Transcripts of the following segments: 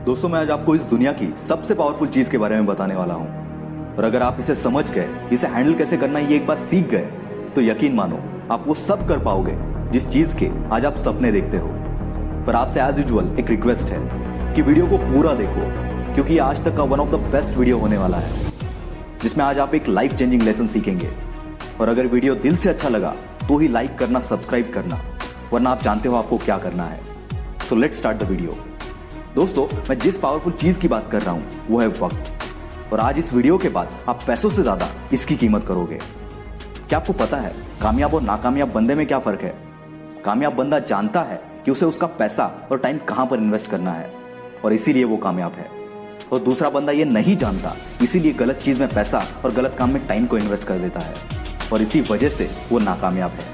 दोस्तों, मैं आज आपको इस दुनिया की सबसे पावरफुल चीज के बारे में बताने वाला हूं। और अगर आप इसे समझ गए, इसे हैंडल कैसे करना है ये एक बार सीख गए, तो यकीन मानो आप वो सब कर पाओगे जिस चीज के आज आप सपने देखते हो। पर आपसे एज यूजुअल एक रिक्वेस्ट है कि वीडियो को पूरा देखो, क्योंकि ये आज तक का one of the best video होने वाला है, जिसमें आज आप एक लाइफ चेंजिंग लेसन सीखेंगे। और अगर वीडियो दिल से अच्छा लगा तो ही लाइक करना, सब्सक्राइब करना, वरना आप जानते हो आपको क्या करना है। So let's start the video. दोस्तों, मैं जिस पावरफुल चीज की बात कर रहा हूं वो है वक्त। और आज इस वीडियो के बाद आप पैसों से ज्यादा इसकी कीमत करोगे। क्या आपको पता है कामयाब और नाकामयाब बंदे में क्या फर्क है? कामयाब बंदा जानता है कि उसे उसका पैसा और टाइम कहां पर इन्वेस्ट करना है, और इसीलिए वो कामयाब है। और दूसरा बंदा ये नहीं जानता, इसीलिए गलत चीज में पैसा और गलत काम में टाइम को इन्वेस्ट कर देता है, और इसी वजह से वो नाकामयाब है।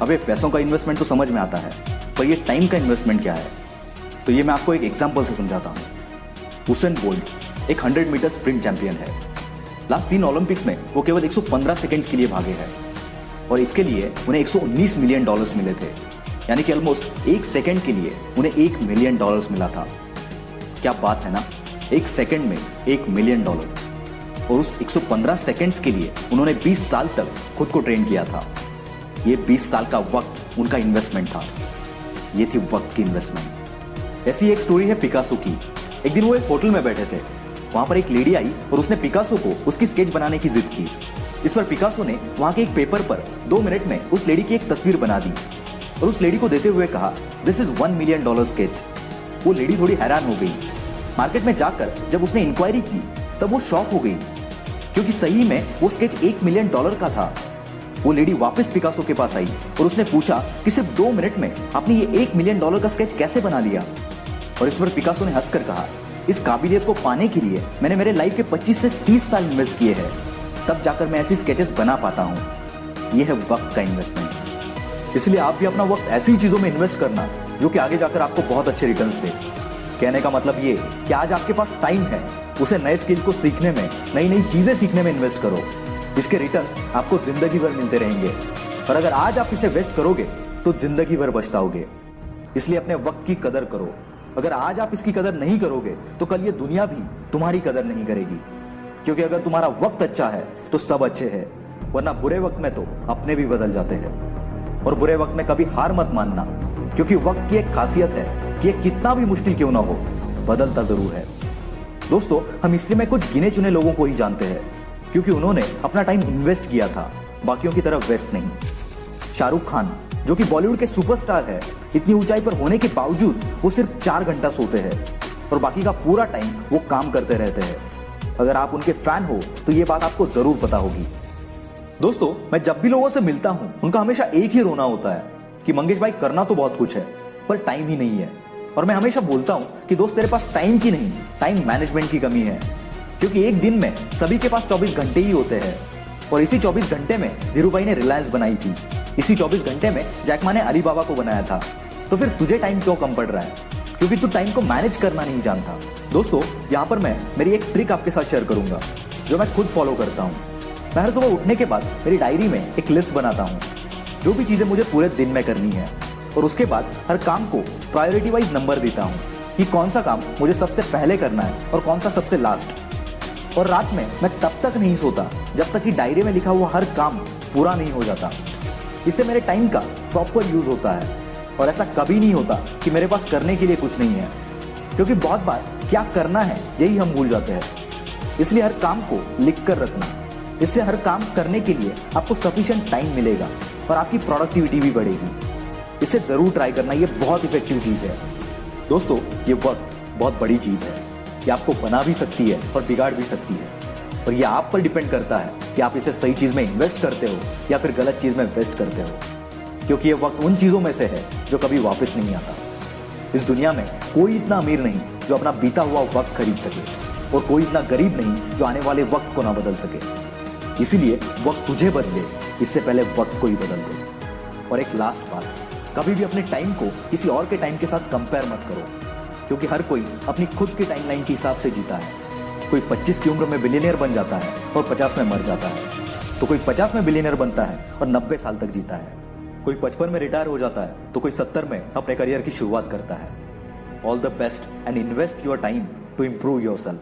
अब ये पैसों का इन्वेस्टमेंट तो समझ में आता है, पर ये टाइम का इन्वेस्टमेंट क्या है? तो ये मैं आपको एक एग्जांपल से समझाता हूं। हुसैन बोल्ट एक 100 मीटर स्प्रिंट चैंपियन है। लास्ट 3 ओलंपिक्स में वो केवल 115 सेकंड्स के लिए भागे हैं, और इसके लिए उन्हें $119 मिलियन मिले थे। यानी कि ऑलमोस्ट 1 सेकंड के लिए उन्हें $1 मिलियन मिला था। क्या बात है ना, 1 सेकंड में $1 मिलियन। और उस 115 सेकंड्स के लिए उन्होंने 20 साल तक खुद को ट्रेन किया था। ये 20 साल का वक्त उनका इन्वेस्टमेंट था। ये थी वक्त की इन्वेस्टमेंट। ऐसी एक स्टोरी है पिकासो की। एक दिन वो एक होटल में बैठे थे। वहां पर एक लेडी आई और उसने पिकासो को उसकी स्केच बनाने की जिद की। इस पर पिकासो ने वहां के एक पेपर पर 2 मिनट में उस लेडी की एक तस्वीर बना दी और उस लेडी को देते हुए कहा, दिस इज $1 मिलियन स्केच। वो लेडी थोड़ी हैरान हो गई। मार्केट में जाकर जब उसने इंक्वायरी की तब वो शॉक हो गई, क्योंकि सही में वो स्केच $1 मिलियन का था। वो लेडी वापस पिकासो के पास आई और उसने पूछा कि सिर्फ 2 मिनट में आपने ये $1 मिलियन का स्केच कैसे बना लिया? और इस पर पिकासो ने हंसकर कहा, इस काबिलियत को पाने के लिए मैंने मेरे लाइफ के 25 से 30 साल इन्वेस्ट किए हैं, तब जाकर मैं ऐसी स्केचेस बना पाता हूं। यह है वक्त का इन्वेस्टमेंट। इसलिए आप भी अपना वक्त ऐसी चीजों में इन्वेस्ट करना जो कि आगे जाकर आपको बहुत अच्छे रिटर्न्स दे। कहने का मतलब ये कि आज आपके पास टाइम है, उसे नए स्किल को सीखने में, नई नई चीजें सीखने में इन्वेस्ट करो। इसके रिटर्न्स आपको जिंदगी भर मिलते रहेंगे। और अगर आज आप इसे वेस्ट करोगे तो जिंदगी भर पछताओगे। इसलिए अपने वक्त की कदर करो। अगर आज आप इसकी कदर नहीं करोगे तो कल ये दुनिया भी तुम्हारी कदर नहीं करेगी। क्योंकि अगर तुम्हारा वक्त अच्छा है तो सब अच्छे हैं, वरना बुरे वक्त में तो अपने भी बदल जाते हैं। और बुरे वक्त में कभी हार मत मानना, क्योंकि वक्त की एक खासियत है कि ये कितना भी मुश्किल क्यों ना हो, बदलता जरूर है। दोस्तों, हम इसलिए में कुछ गिने चुने लोगों को ही जानते हैं, क्योंकि उन्होंने अपना टाइम इन्वेस्ट किया था, बाकियों की तरफ वेस्ट नहीं। शाहरुख खान, जो कि बॉलीवुड के सुपरस्टार है, इतनी ऊंचाई पर होने के बावजूद वो सिर्फ 4 घंटा सोते हैं और बाकी का पूरा टाइम वो काम करते रहते हैं। अगर आप उनके फैन हो तो ये बात आपको जरूर पता होगी। दोस्तों, मैं जब भी लोगों से मिलता हूं उनका हमेशा एक ही रोना होता है कि मंगेश भाई, करना तो बहुत कुछ है पर टाइम ही नहीं है। और मैं हमेशा बोलता हूं कि दोस्त, तेरे पास टाइम की नहीं, टाइम मैनेजमेंट की कमी है। क्योंकि एक दिन में सभी के पास 24 घंटे ही होते हैं, और इसी 24 घंटे में धीरू भाई ने रिलायंस बनाई थी। इसी 24 घंटे में जैक मा ने अलीबाबा को बनाया था। तो फिर तुझे टाइम क्यों कम पड़ रहा है? क्योंकि तू टाइम को मैनेज करना नहीं जानता। दोस्तों, यहाँ पर मैं मेरी एक ट्रिक आपके साथ शेयर करूंगा जो मैं खुद फॉलो करता हूँ। मैं हर सुबह उठने के बाद मेरी डायरी में एक लिस्ट बनाता हूँ, जो भी चीजें मुझे पूरे दिन में करनी है, और उसके बाद हर काम को प्रायोरिटी वाइज नंबर देता हूँ कि कौन सा काम मुझे सबसे पहले करना है और कौन सा सबसे लास्ट। और रात में मैं तब तक नहीं सोता जब तक कि डायरी में लिखा हुआ हर काम पूरा नहीं हो जाता। इससे मेरे टाइम का प्रॉपर यूज होता है, और ऐसा कभी नहीं होता कि मेरे पास करने के लिए कुछ नहीं है, क्योंकि बहुत बार क्या करना है यही हम भूल जाते हैं। इसलिए हर काम को लिख कर रखना, इससे हर काम करने के लिए आपको सफिशिएंट टाइम मिलेगा और आपकी प्रोडक्टिविटी भी बढ़ेगी। इसे जरूर ट्राई करना, ये बहुत इफेक्टिव चीज है। दोस्तों, ये वक्त बहुत बड़ी चीज है। ये आपको बना भी सकती है और बिगाड़ भी सकती है, और ये आप पर डिपेंड करता है कि आप इसे सही चीज में इन्वेस्ट करते हो या फिर गलत चीज में वेस्ट करते हो। क्योंकि ये वक्त उन चीजों में से है जो कभी वापस नहीं आता। इस दुनिया में कोई इतना अमीर नहीं जो अपना बीता हुआ वक्त खरीद सके, और कोई इतना गरीब नहीं जो आने वाले वक्त को ना बदल सके। इसीलिए वक्त तुझे बदले इससे पहले वक्त को ही बदल दो। और एक लास्ट बात, कभी भी अपने टाइम को किसी और के टाइम के साथ कंपेयर मत करो, क्योंकि हर कोई अपनी खुद के टाइमलाइन के हिसाब से जीता है। कोई 25 की उम्र में बिलियनियर बन जाता है और 50 में मर जाता है, तो कोई 50 में बिलियनियर बनता है और 90 साल तक जीता है। कोई 55 में रिटायर हो जाता है तो कोई 70 में अपने करियर की शुरुआत करता है। All the best and invest your time to improve yourself.